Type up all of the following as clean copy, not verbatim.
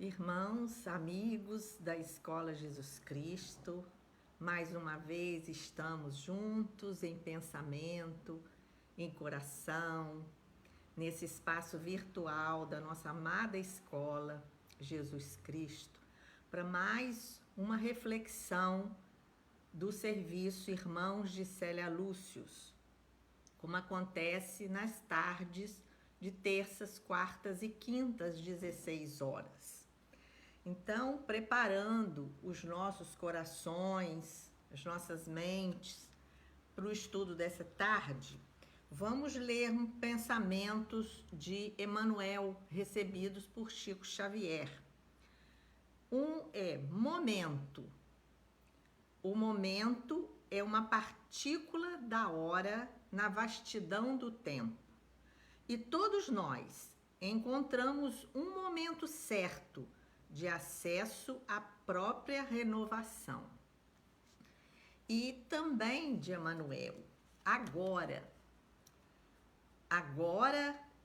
Irmãos, amigos da Escola Jesus Cristo, mais uma vez estamos juntos em pensamento, em coração, nesse espaço virtual da nossa amada Escola Jesus Cristo, para mais uma reflexão do serviço Irmãos de Célia Lúcius, como acontece nas tardes de terças, quartas e quintas, 16 horas. Então, preparando os nossos corações, as nossas mentes para o estudo dessa tarde, vamos ler pensamentos de Emmanuel recebidos por Chico Xavier. Um é momento. O momento é uma partícula da hora na vastidão do tempo. E todos nós encontramos um momento certo de acesso à própria renovação. E também de Emmanuel, agora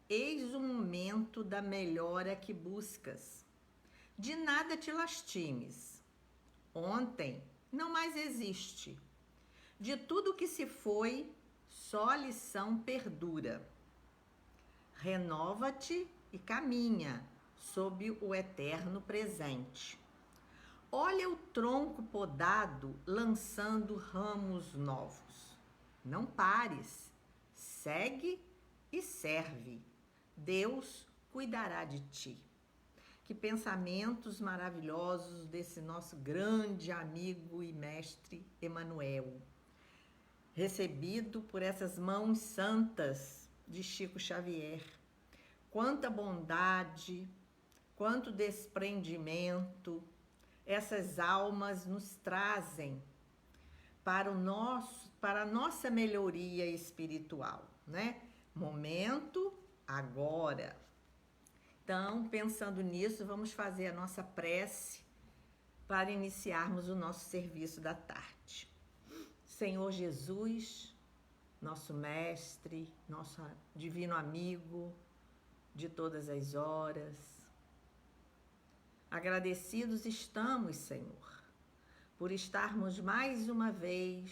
eis o momento da melhora que buscas. De nada te lastimes. Ontem não mais existe. De tudo que se foi, só a lição perdura. Renova-te e caminha sob o eterno presente. Olha o tronco podado lançando ramos novos. Não pares, segue e serve. Deus cuidará de ti. Que pensamentos maravilhosos desse nosso grande amigo e mestre Emmanuel, recebido por essas mãos santas de Chico Xavier. Quanta bondade, quanto desprendimento essas almas nos trazem para a nossa melhoria espiritual, né? Momento, agora. Então, pensando nisso, vamos fazer a nossa prece para iniciarmos o nosso serviço da tarde. Senhor Jesus, nosso mestre, nosso divino amigo de todas as horas, agradecidos estamos, Senhor, por estarmos mais uma vez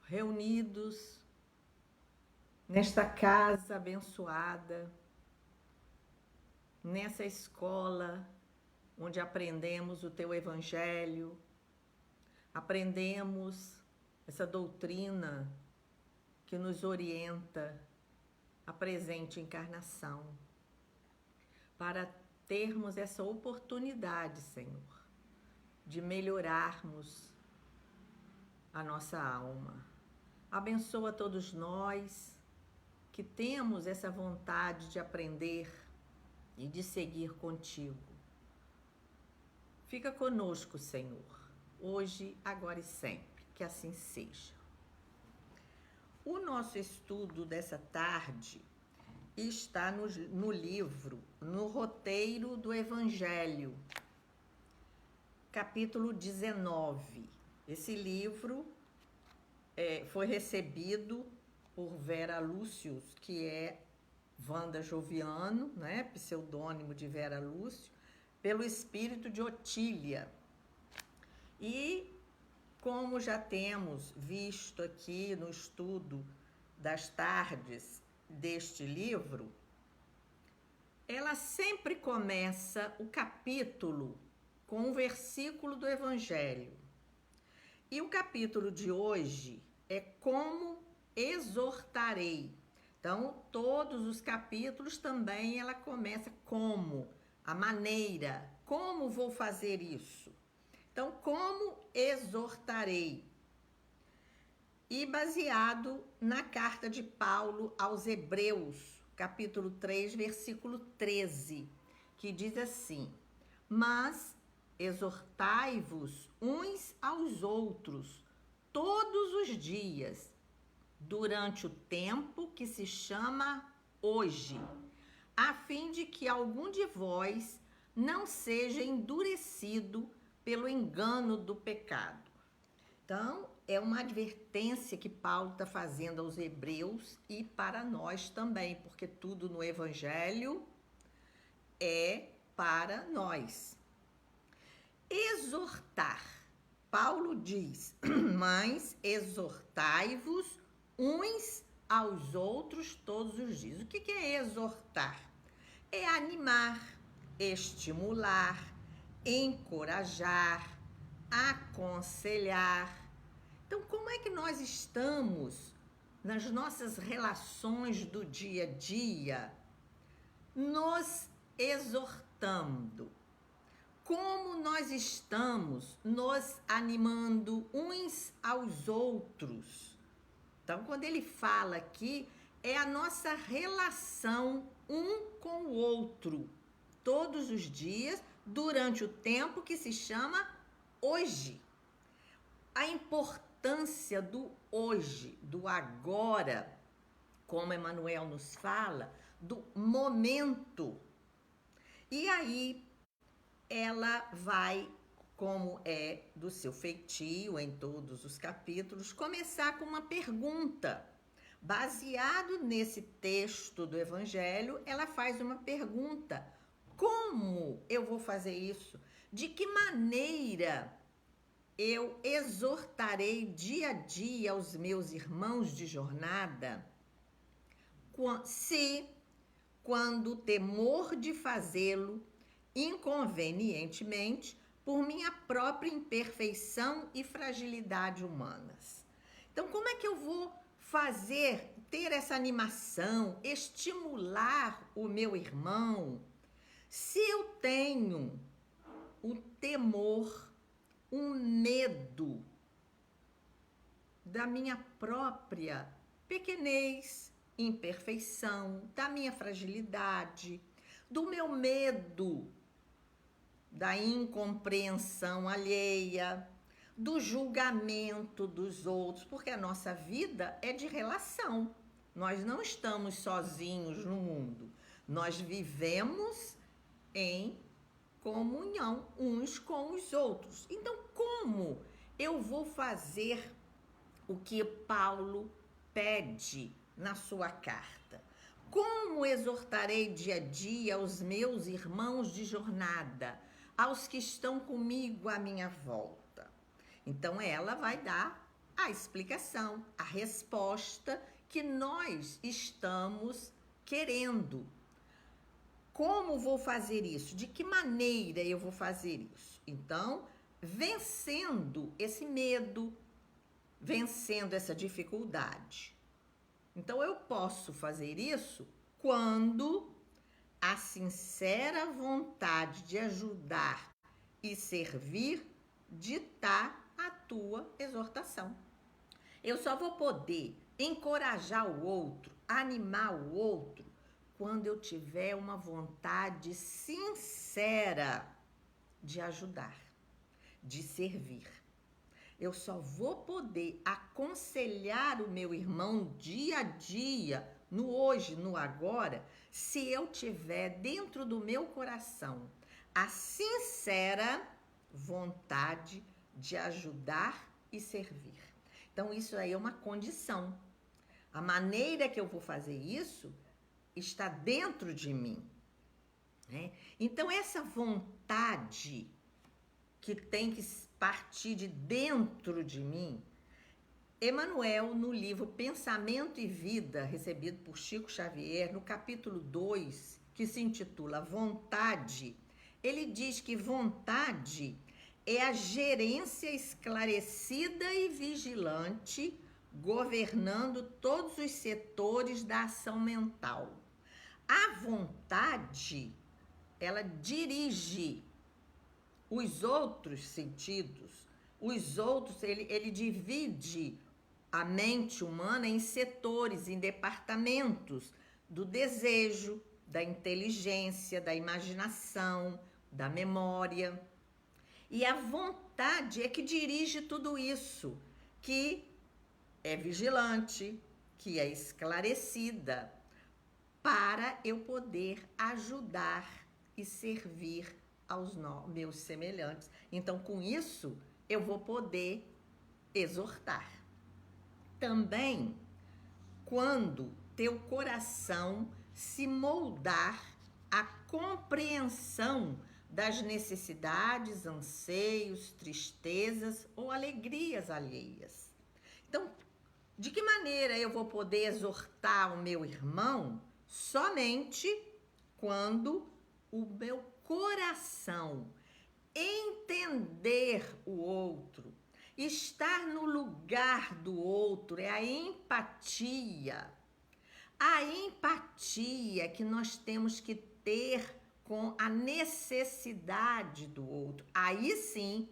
reunidos nesta casa abençoada, nessa escola onde aprendemos o Teu Evangelho, aprendemos essa doutrina que nos orienta a presente encarnação, para termos essa oportunidade, Senhor, de melhorarmos a nossa alma. Abençoa todos nós que temos essa vontade de aprender e de seguir contigo. Fica conosco, Senhor, hoje, agora e sempre, que assim seja. O nosso estudo dessa tarde está no livro, no roteiro do Evangelho, capítulo 19. Esse livro foi recebido por Vera Lúcius, que é Wanda Joviano, né, pseudônimo de Vera Lúcio, pelo espírito de Otília. E como já temos visto aqui no estudo das tardes deste livro, ela sempre começa o capítulo com um versículo do Evangelho. E o capítulo de hoje é como exortarei. Então, todos os capítulos também ela começa como, a maneira, como vou fazer isso. Então, como exortarei? E baseado na carta de Paulo aos Hebreus, capítulo 3, versículo 13, que diz assim: mas exortai-vos uns aos outros todos os dias, durante o tempo que se chama hoje, a fim de que algum de vós não seja endurecido pelo engano do pecado. Então, é uma advertência que Paulo está fazendo aos hebreus e para nós também, porque tudo no Evangelho é para nós. Exortar. Paulo diz, mas exortai-vos uns aos outros todos os dias. O que é exortar? É animar, estimular, encorajar, aconselhar. Então, como é que nós estamos nas nossas relações do dia a dia, nos exortando? Como nós estamos nos animando uns aos outros? Então, quando ele fala aqui, é a nossa relação um com o outro, todos os dias, durante o tempo que se chama hoje. A importância do hoje, do agora, como Emmanuel nos fala, do momento. E aí, ela vai, como é do seu feitio em todos os capítulos, começar com uma pergunta. Baseado nesse texto do Evangelho, ela faz uma pergunta: como eu vou fazer isso? De que maneira eu exortarei dia a dia aos meus irmãos de jornada, se, quando o temor de fazê-lo inconvenientemente, por minha própria imperfeição e fragilidade humanas. Então, como é que eu vou ter essa animação, estimular o meu irmão, se eu tenho o temor, um medo da minha própria pequenez, imperfeição, da minha fragilidade, do meu medo da incompreensão alheia, do julgamento dos outros, porque a nossa vida é de relação. Nós não estamos sozinhos no mundo. Nós vivemos em comunhão uns com os outros. Então, como eu vou fazer o que Paulo pede na sua carta? Como exortarei dia a dia os meus irmãos de jornada, aos que estão comigo à minha volta? Então, ela vai dar a explicação, a resposta que nós estamos querendo. Como vou fazer isso? De que maneira eu vou fazer isso? Então, vencendo esse medo, vencendo essa dificuldade. Então, eu posso fazer isso quando a sincera vontade de ajudar e servir ditar a tua exortação. Eu só vou poder encorajar o outro, animar o outro, quando eu tiver uma vontade sincera de ajudar, de servir. Eu só vou poder aconselhar o meu irmão dia a dia, no hoje, no agora, se eu tiver dentro do meu coração a sincera vontade de ajudar e servir. Então, isso aí é uma condição. A maneira que eu vou fazer isso está dentro de mim, né? Então, essa vontade que tem que partir de dentro de mim, Emmanuel, no livro Pensamento e Vida, recebido por Chico Xavier, no capítulo 2, que se intitula Vontade, ele diz que vontade é a gerência esclarecida e vigilante, governando todos os setores da ação mental. A vontade, ela dirige os outros sentidos, ele divide a mente humana em setores, em departamentos do desejo, da inteligência, da imaginação, da memória. E a vontade é que dirige tudo isso, que é vigilante, que é esclarecida, para eu poder ajudar e servir aos meus semelhantes. Então, com isso, eu vou poder exortar. Também, quando teu coração se moldar à compreensão das necessidades, anseios, tristezas ou alegrias alheias. Então, de que maneira eu vou poder exortar o meu irmão? Somente quando o meu coração entender o outro, estar no lugar do outro, é a empatia. A empatia que nós temos que ter com a necessidade do outro. Aí sim,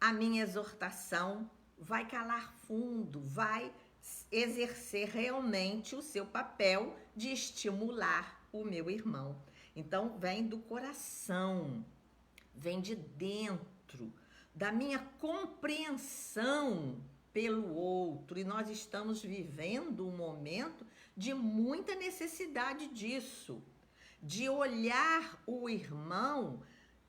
a minha exortação vai calar fundo, vai exercer realmente o seu papel de estimular o meu irmão. Então, vem do coração, vem de dentro, da minha compreensão pelo outro. E nós estamos vivendo um momento de muita necessidade disso, de olhar o irmão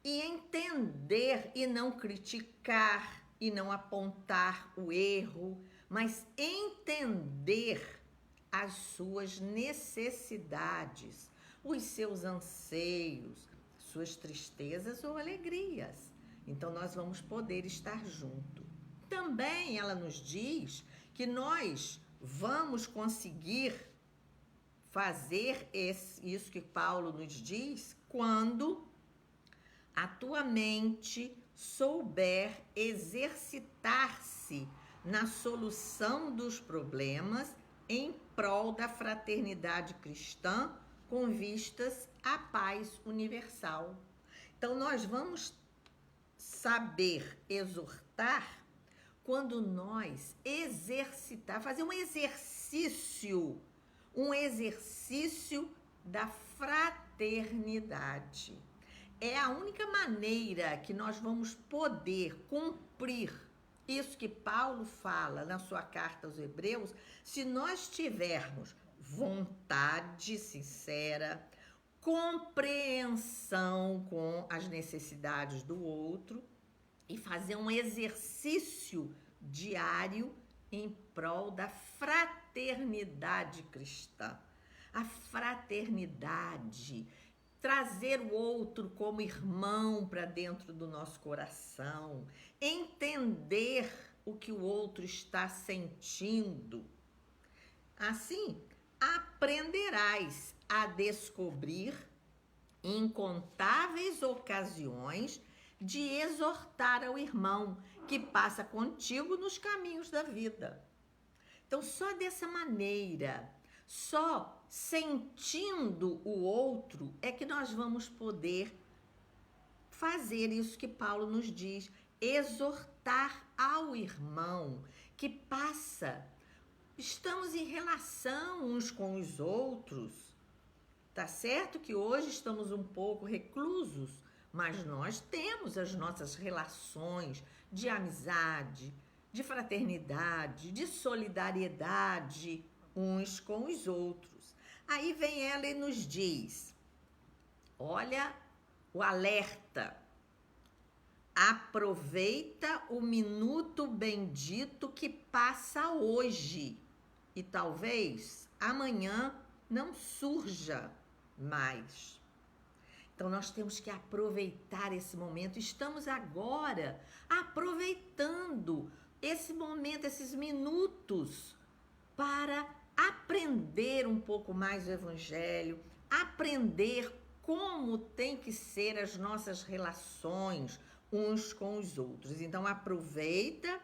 e entender e não criticar e não apontar o erro, mas entender as suas necessidades, os seus anseios, suas tristezas ou alegrias. Então nós vamos poder estar junto. Também ela nos diz que nós vamos conseguir fazer isso que Paulo nos diz quando a tua mente souber exercitar-se na solução dos problemas em prol da fraternidade cristã com vistas à paz universal. Então, nós vamos saber exortar quando nós exercitar, fazer um exercício da fraternidade. É a única maneira que nós vamos poder cumprir isso que Paulo fala na sua carta aos Hebreus, se nós tivermos vontade sincera, compreensão com as necessidades do outro e fazer um exercício diário em prol da fraternidade cristã. A fraternidade, trazer o outro como irmão para dentro do nosso coração, entender o que o outro está sentindo. Assim, aprenderás a descobrir incontáveis ocasiões de exortar ao irmão que passa contigo nos caminhos da vida. Então, só dessa maneira, só sentindo o outro é que nós vamos poder fazer isso que Paulo nos diz, exortar ao irmão que passa. Estamos em relação uns com os outros. Tá certo que hoje estamos um pouco reclusos, mas nós temos as nossas relações de amizade, de fraternidade, de solidariedade uns com os outros. Aí vem ela e nos diz, olha o alerta, aproveita o minuto bendito que passa hoje e talvez amanhã não surja mais. Então nós temos que aproveitar esse momento. Estamos agora aproveitando esse momento, esses minutos para aprender um pouco mais o Evangelho, aprender como tem que ser as nossas relações uns com os outros. Então aproveita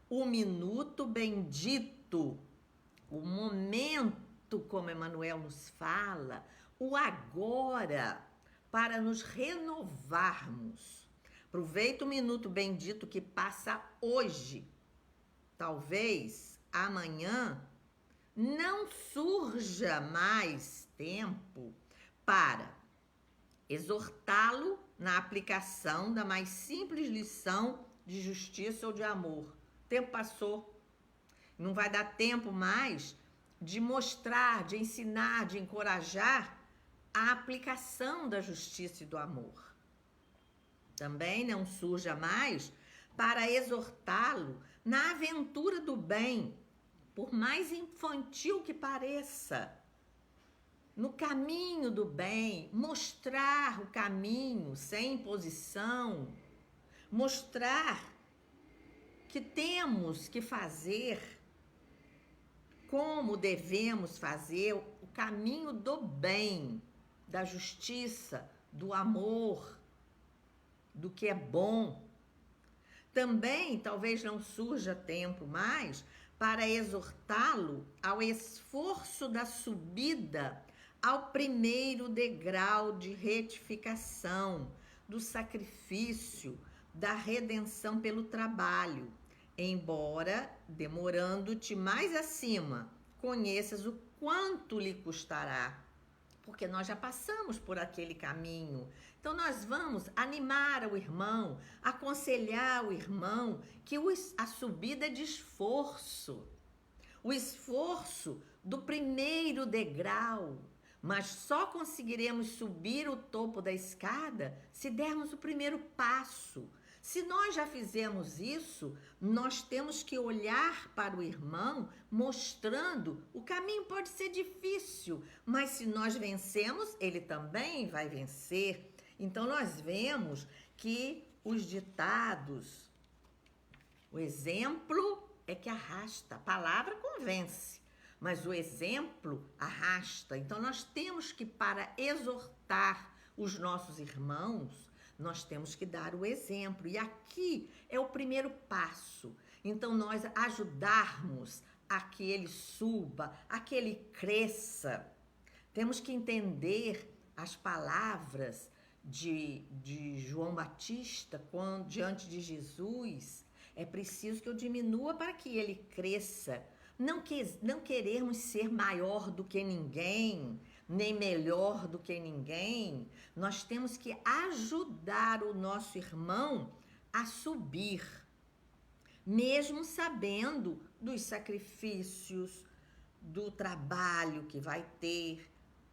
o minuto bendito, o momento, como Emmanuel nos fala, o agora, para nos renovarmos. Aproveita o minuto bendito que passa hoje. Talvez amanhã não surja mais tempo para exortá-lo na aplicação da mais simples lição de justiça ou de amor. O tempo passou. Não vai dar tempo mais de mostrar, de ensinar, de encorajar a aplicação da justiça e do amor. Também não surja mais para exortá-lo na aventura do bem, por mais infantil que pareça. no caminho do bem, mostrar o caminho sem imposição, mostrar que temos que fazer, como devemos fazer, o caminho do bem, da justiça, do amor, do que é bom. Também, talvez não surja tempo mais para exortá-lo ao esforço da subida ao primeiro degrau de retificação, do sacrifício, da redenção pelo trabalho, embora, demorando-te mais acima, conheças o quanto lhe custará, porque nós já passamos por aquele caminho. Então nós vamos animar o irmão, aconselhar o irmão que a subida é de esforço, o esforço do primeiro degrau, mas só conseguiremos subir o topo da escada se dermos o primeiro passo. Se nós já fizemos isso, nós temos que olhar para o irmão mostrando o caminho pode ser difícil, mas se nós vencemos, ele também vai vencer. Então nós vemos que os ditados, o exemplo é que arrasta, a palavra convence, mas o exemplo arrasta. Então nós temos que, para exortar os nossos irmãos, nós temos que dar o exemplo. E aqui é o primeiro passo. Então nós ajudarmos a que ele suba, a que ele cresça. Temos que entender as palavras de João Batista quando diante de Jesus. É preciso que eu diminua para que ele cresça. Não queremos ser maior do que ninguém, nem melhor do que ninguém. Nós temos que ajudar o nosso irmão a subir, mesmo sabendo dos sacrifícios, do trabalho que vai ter,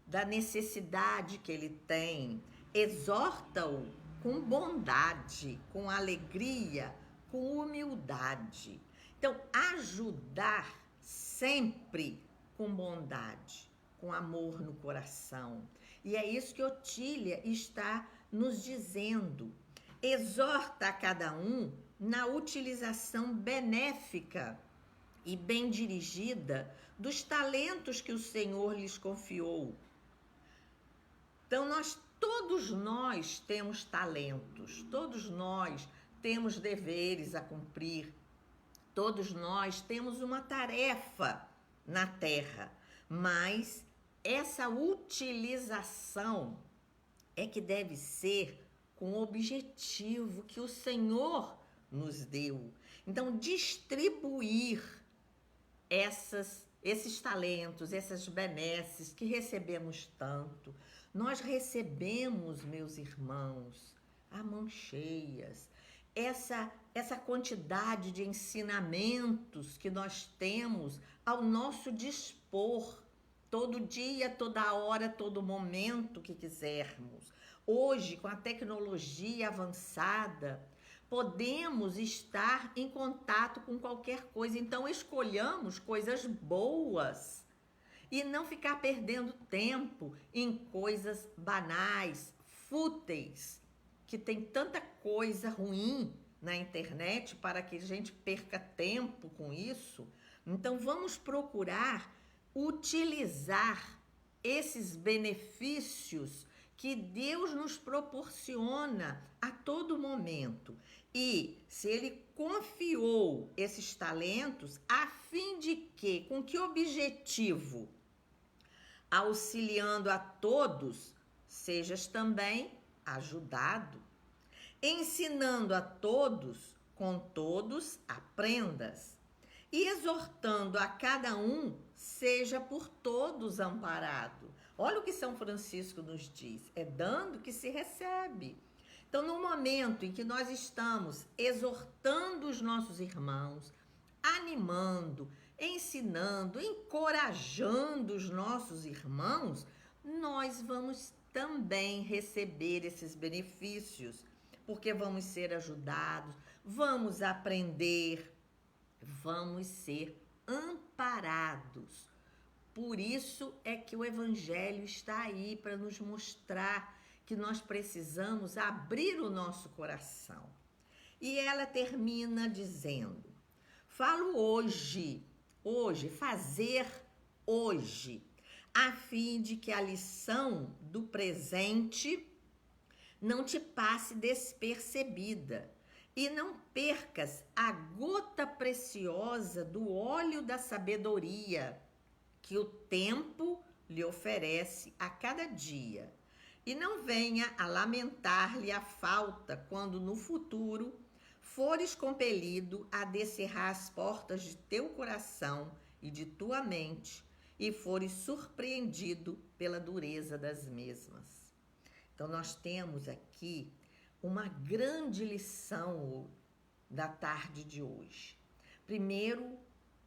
da necessidade que ele tem. Exorta-o com bondade, com alegria, com humildade. Então, ajudar sempre com bondade, com amor no coração. E é isso que Otília está nos dizendo. Exorta a cada um na utilização benéfica e bem dirigida dos talentos que o Senhor lhes confiou. Então, todos nós temos talentos, todos nós temos deveres a cumprir, todos nós temos uma tarefa na terra, mas essa utilização é que deve ser com o objetivo que o Senhor nos deu. Então, distribuir esses talentos, essas benesses que recebemos tanto. Nós recebemos, meus irmãos, a mão cheias, essa quantidade de ensinamentos que nós temos ao nosso dispor, todo dia, toda hora, todo momento que quisermos. Hoje, com a tecnologia avançada, podemos estar em contato com qualquer coisa. Então, escolhamos coisas boas e não ficar perdendo tempo em coisas banais, fúteis, que tem tanta coisa ruim na internet para que a gente perca tempo com isso. Então, vamos procurar utilizar esses benefícios que Deus nos proporciona a todo momento. E se Ele confiou esses talentos, a fim de que, com que objetivo? Auxiliando a todos, sejas também ajudado. Ensinando a todos, com todos aprendas. E exortando a cada um, seja por todos amparado. Olha o que São Francisco nos diz, é dando que se recebe. Então, no momento em que nós estamos exortando os nossos irmãos, animando, ensinando, encorajando os nossos irmãos, nós vamos também receber esses benefícios, porque vamos ser ajudados, vamos aprender, vamos ser amparados Por isso é que o Evangelho está aí para nos mostrar que nós precisamos abrir o nosso coração. E ela termina dizendo: falo hoje, fazer hoje, a fim de que a lição do presente não te passe despercebida e não percas a gota preciosa do óleo da sabedoria que o tempo lhe oferece a cada dia. E não venha a lamentar-lhe a falta quando no futuro fores compelido a descerrar as portas de teu coração e de tua mente e fores surpreendido pela dureza das mesmas. Então, nós temos aqui uma grande lição da tarde de hoje. Primeiro,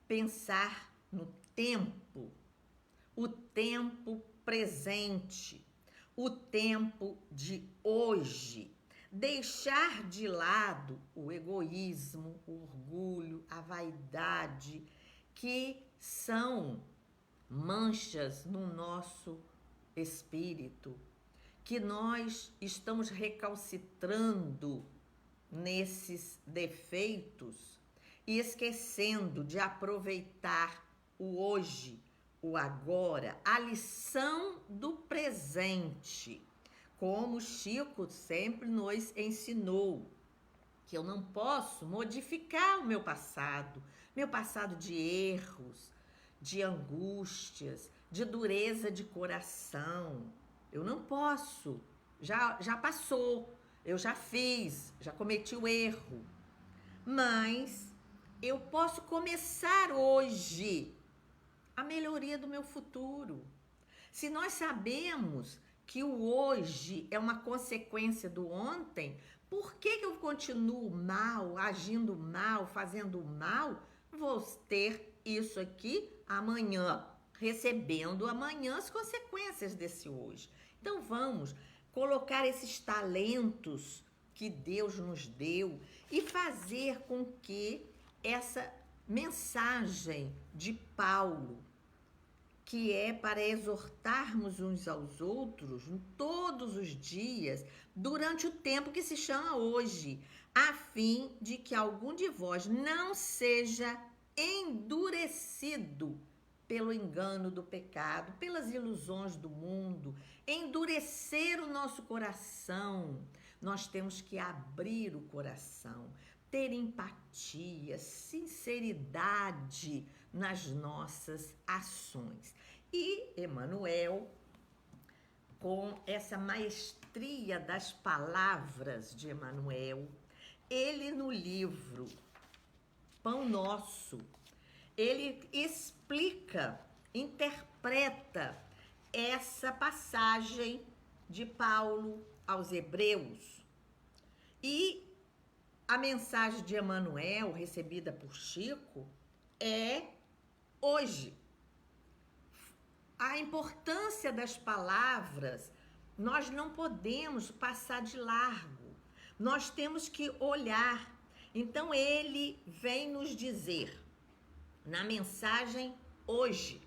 pensar no tempo, o tempo presente, o tempo de hoje. Deixar de lado o egoísmo, o orgulho, a vaidade, que são manchas no nosso espírito, que nós estamos recalcitrando nesses defeitos e esquecendo de aproveitar o hoje, o agora, a lição do presente. Como Chico sempre nos ensinou, que eu não posso modificar o meu passado de erros, de angústias, de dureza de coração. Eu não posso, já passou, eu já fiz, já cometi o erro. Mas eu posso começar hoje a melhoria do meu futuro. Se nós sabemos que o hoje é uma consequência do ontem, por que eu continuo mal, agindo mal, fazendo mal? Vou ter isso aqui amanhã, recebendo amanhã as consequências desse hoje. Então vamos colocar esses talentos que Deus nos deu e fazer com que essa mensagem de Paulo, que é para exortarmos uns aos outros todos os dias, durante o tempo que se chama hoje, a fim de que algum de vós não seja endurecido pelo engano do pecado, pelas ilusões do mundo, endurecer o nosso coração. Nós temos que abrir o coração, ter empatia, sinceridade nas nossas ações. E Emmanuel, com essa maestria das palavras de Emmanuel, ele no livro Pão Nosso, ele explica, interpreta essa passagem de Paulo aos Hebreus. E a mensagem de Emmanuel, recebida por Chico, é hoje. A importância das palavras, nós não podemos passar de largo. Nós temos que olhar. Então, ele vem nos dizer, na mensagem hoje,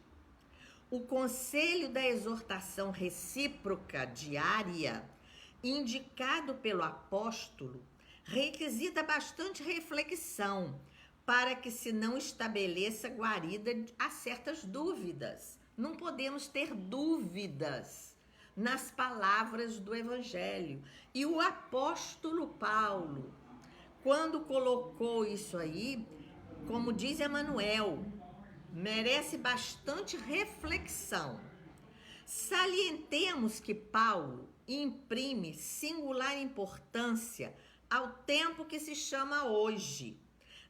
o conselho da exortação recíproca diária, indicado pelo apóstolo, requisita bastante reflexão para que se não estabeleça guarida a certas dúvidas. Não podemos ter dúvidas nas palavras do Evangelho. E o apóstolo Paulo, quando colocou isso aí, como diz Emmanuel, merece bastante reflexão. Salientemos que Paulo imprime singular importância ao tempo que se chama hoje,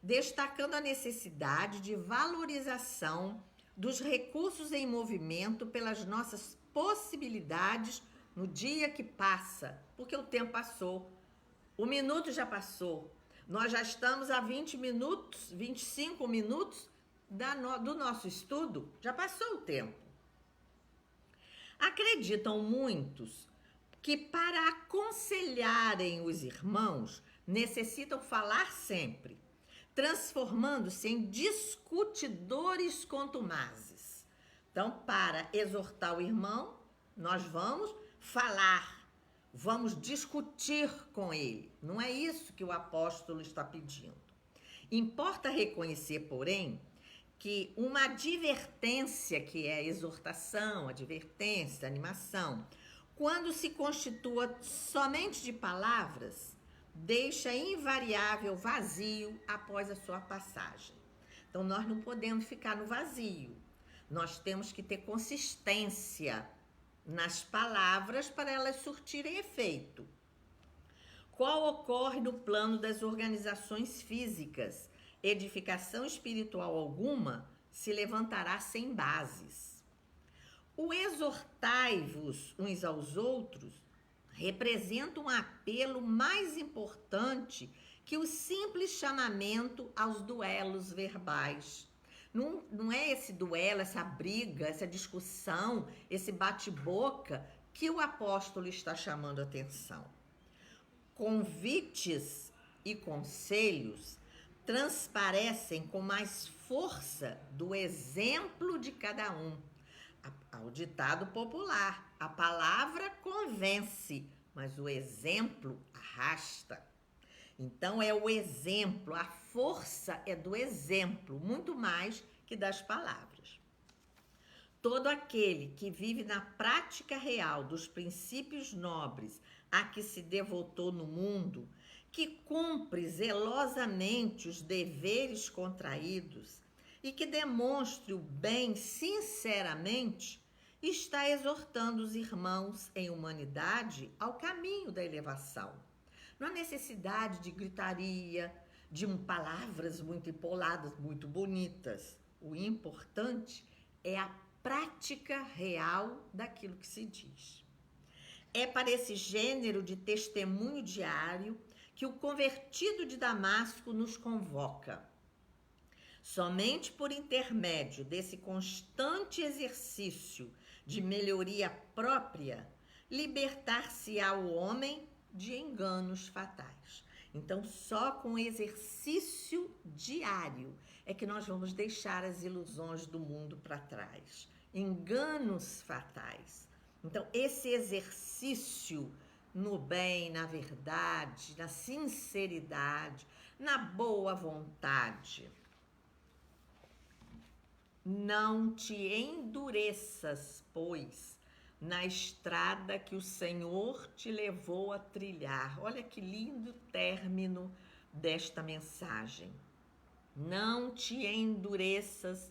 destacando a necessidade de valorização dos recursos em movimento pelas nossas possibilidades no dia que passa, porque o tempo passou, o minuto já passou, nós já estamos a 20 minutos, 25 minutos do nosso estudo, já passou o tempo. Acreditam muitos que para aconselharem os irmãos necessitam falar sempre, transformando-se em discutidores contumazes. Então, para exortar o irmão, nós vamos falar, vamos discutir com ele. Não é isso que o apóstolo está pedindo. Importa reconhecer, porém, que uma advertência, que é exortação, advertência, animação, quando se constitua somente de palavras, deixa invariável vazio após a sua passagem. Então, nós não podemos ficar no vazio. Nós temos que ter consistência nas palavras para elas surtirem efeito. Qual ocorre no plano das organizações físicas? Edificação espiritual alguma se levantará sem bases. O exortai-vos uns aos outros representa um apelo mais importante que o simples chamamento aos duelos verbais. Não é esse duelo, essa briga, essa discussão, esse bate-boca que o apóstolo está chamando a atenção. Convites e conselhos transparecem com mais força do exemplo de cada um. Ao ditado popular, a palavra convence, mas o exemplo arrasta. Então é o exemplo, a força é do exemplo, muito mais que das palavras. Todo aquele que vive na prática real dos princípios nobres a que se devotou no mundo, que cumpre zelosamente os deveres contraídos e que demonstre o bem sinceramente, está exortando os irmãos em humanidade ao caminho da elevação. Não há necessidade de gritaria, de palavras muito empoladas, muito bonitas. O importante é a prática real daquilo que se diz. É para esse gênero de testemunho diário que o convertido de Damasco nos convoca. Somente por intermédio desse constante exercício de melhoria própria, libertar-se-á o homem de enganos fatais. Então, só com exercício diário é que nós vamos deixar as ilusões do mundo para trás. Enganos fatais. Então, esse exercício no bem, na verdade, na sinceridade, na boa vontade. Não te endureças, pois, na estrada que o Senhor te levou a trilhar. Olha que lindo término desta mensagem. Não te endureças,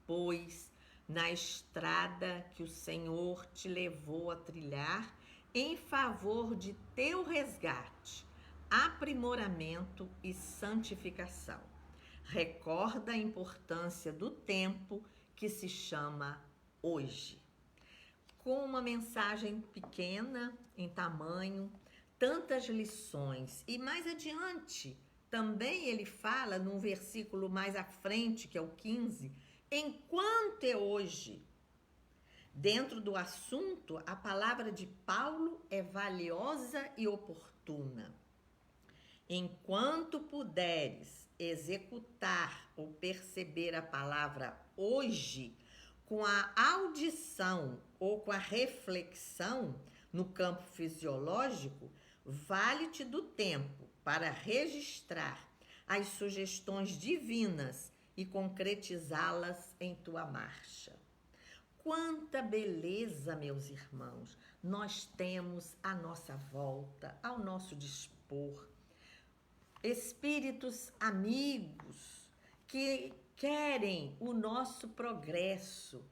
pois, na estrada que o Senhor te levou a trilhar em favor de teu resgate, aprimoramento e santificação. Recorda a importância do tempo que se chama hoje. Com uma mensagem pequena em tamanho, tantas lições. E mais adiante, também ele fala num versículo mais à frente, que é o 15, enquanto é hoje. Dentro do assunto, a palavra de Paulo é valiosa e oportuna. Enquanto puderes executar ou perceber a palavra hoje, com a audição ou com a reflexão no campo fisiológico, vale-te do tempo para registrar as sugestões divinas e concretizá-las em tua marcha. Quanta beleza, meus irmãos, nós temos à nossa volta, ao nosso dispor. Espíritos amigos que querem o nosso progresso,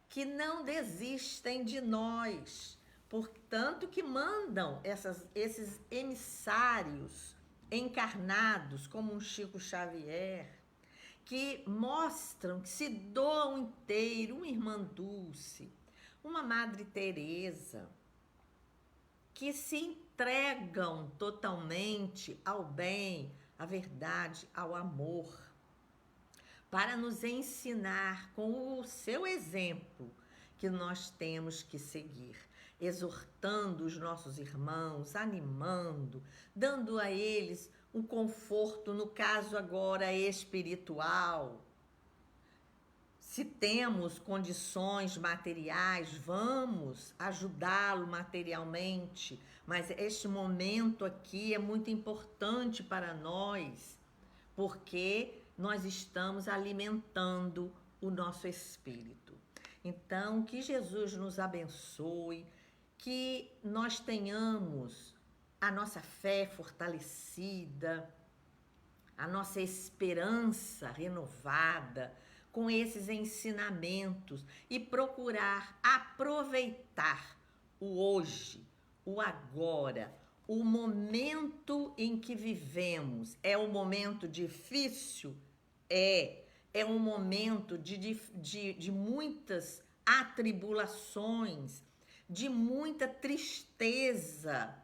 que não desistem de nós, portanto que mandam esses emissários encarnados, como um Chico Xavier, que mostram, que se doam inteiro, uma Irmã Dulce, uma Madre Teresa, que se entregam totalmente ao bem, à verdade, ao amor, para nos ensinar com o seu exemplo que nós temos que seguir, exortando os nossos irmãos, animando, dando a eles um conforto, no caso agora espiritual, Se temos condições materiais, vamos ajudá-lo materialmente, mas este momento aqui é muito importante para nós, porque nós estamos alimentando o nosso espírito. Então, que Jesus nos abençoe, que nós tenhamos a nossa fé fortalecida, a nossa esperança renovada com esses ensinamentos e procurar aproveitar o hoje, o agora, o momento em que vivemos. É um momento difícil? É um momento de muitas atribulações, de muita tristeza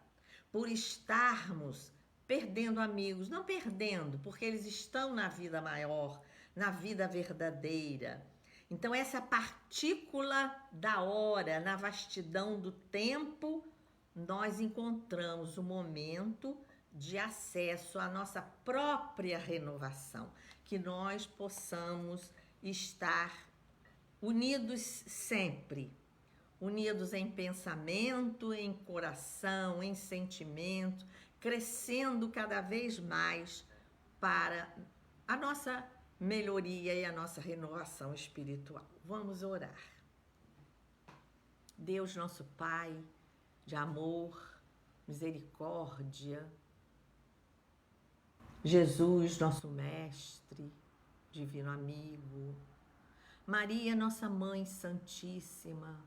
por estarmos perdendo amigos, não perdendo, porque eles estão na vida maior, na vida verdadeira. Então, essa partícula da hora, na vastidão do tempo, nós encontramos o momento de acesso à nossa própria renovação, que nós possamos estar unidos sempre, unidos em pensamento, em coração, em sentimento, crescendo cada vez mais para a nossa melhoria e a nossa renovação espiritual. Vamos orar. Deus, nosso Pai, de amor, misericórdia, Jesus, nosso Mestre, Divino Amigo, Maria, nossa Mãe Santíssima,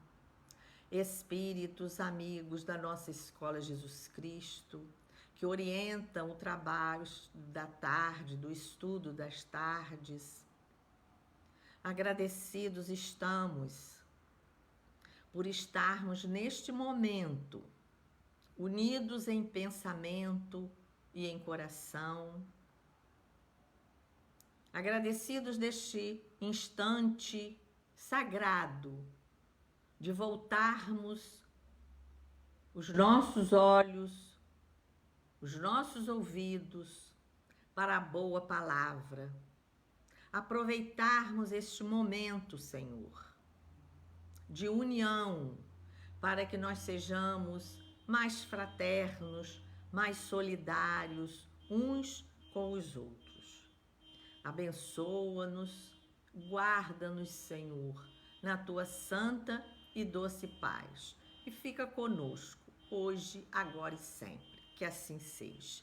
Espíritos amigos da nossa Escola Jesus Cristo, que orientam o trabalho da tarde, do estudo das tardes. Agradecidos estamos por estarmos neste momento, unidos em pensamento e em coração. Agradecidos deste instante sagrado de voltarmos os nossos olhos, os nossos ouvidos para a boa palavra. Aproveitarmos este momento, Senhor, de união, para que nós sejamos mais fraternos, mais solidários uns com os outros. Abençoa-nos, guarda-nos, Senhor, na tua santa e doce paz. E fica conosco, hoje, agora e sempre. Que assim seja.